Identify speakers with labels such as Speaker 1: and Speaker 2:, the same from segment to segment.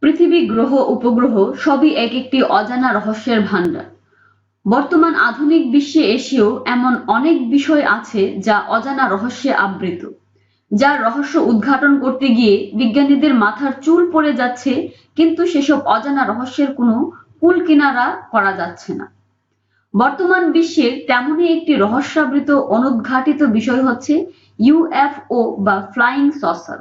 Speaker 1: পৃথিবী, গ্রহ, উপগ্রহ সবই এক একটি অজানা রহস্যের ভাণ্ডার। বর্তমান আধুনিক বিশ্বে এসেও এমন অনেক বিষয় আছে যা অজানা রহস্যে আবৃত, যার রহস্য উদ্ঘাটন করতে গিয়ে বিজ্ঞানীদের মাথার চুল পড়ে যাচ্ছে, কিন্তু সেসব অজানা রহস্যের কোনো কূল কিনারা করা যাচ্ছে না। বর্তমান বিশ্বের তেমনই একটি রহস্যাবৃত অনুদ্ঘাটিত বিষয় হচ্ছে ইউএফও বা ফ্লাইং সসার।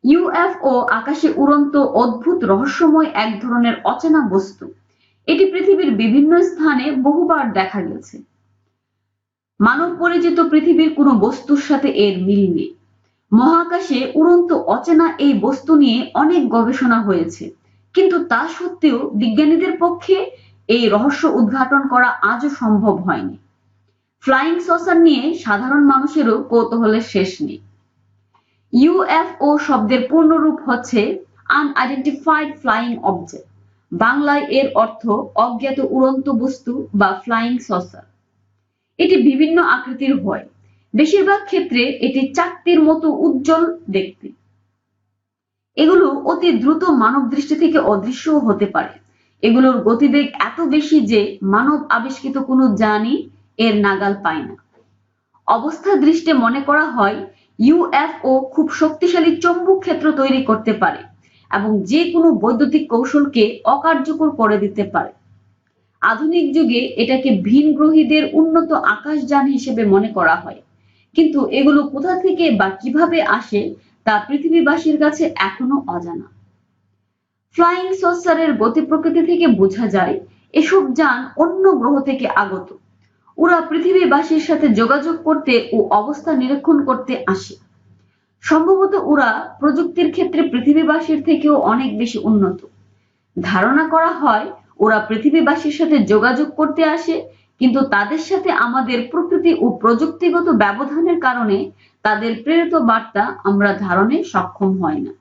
Speaker 1: ইউএফও আকাশে উড়ন্ত অদ্ভুত রহস্যময় এক ধরনের অচেনা বস্তু। এটি পৃথিবীর বিভিন্ন স্থানে বহুবার দেখা গেছে। মানব পরিচিত পৃথিবীর কোনো বস্তুর সাথে এর মিল নেই। মহাকাশে উড়ন্ত অচেনা এই বস্তু নিয়ে অনেক গবেষণা হয়েছে, কিন্তু তা সত্ত্বেও বিজ্ঞানীদের পক্ষে এই রহস্য উদ্ঘাটন করা আজও সম্ভব হয়নি। ফ্লাইং সসার নিয়ে সাধারণ মানুষেরও কৌতূহলের শেষ নেই। ইউএফও শব্দের পূর্ণরূপ হচ্ছে আনআইডেন্টিফাইড ফ্লাইং অবজেক্ট। বাংলায় এর অর্থ অজ্ঞাত উড়ন্ত বস্তু বা ফ্লাইং সসার। এটি বিভিন্ন আকৃতির হয়। বেশিরভাগ ক্ষেত্রে এটি চাকতির মতো উজ্জ্বল দেখতে। এগুলো অতি দ্রুত মানব দৃষ্টি থেকে অদৃশ্যও হতে পারে। এগুলোর গতিবেগ এত বেশি যে মানব আবিষ্কৃত কোনো যানই এর নাগাল পায় না। অবস্থা দৃষ্টে মনে করা হয় ইউএফও খুব শক্তিশালী চৌম্বক ক্ষেত্র তৈরি করতে পারে এবং যে কোনো বৈদ্যুতিক কৌশলকে অকার্যকর করে দিতে পারে। আধুনিক যুগে এটাকে ভিনগ্রহীদের উন্নত আকাশযান হিসেবে মনে করা হয়, কিন্তু এগুলো কোথা থেকে বা কিভাবে আসে তা পৃথিবীবাসীর কাছে এখনো অজানা। ফ্লাইং সসারের গতি প্রকৃতি থেকে বোঝা যায় এসব যান অন্য গ্রহ থেকে আগত। ওরা পৃথিবীবাসীর সাথে যোগাযোগ করতে ও অবস্থা নিরীক্ষণ করতে আসে। সম্ভবত ওরা প্রযুক্তির ক্ষেত্রে পৃথিবীবাসীর থেকেও অনেক বেশি উন্নত। ধারণা করা হয় ওরা পৃথিবীবাসীর সাথে যোগাযোগ করতে আসে, কিন্তু তাদের সাথে আমাদের প্রকৃতি ও প্রযুক্তিগত ব্যবধানের কারণে তাদের প্রেরিত বার্তা আমরা ধারণে সক্ষম হয় না।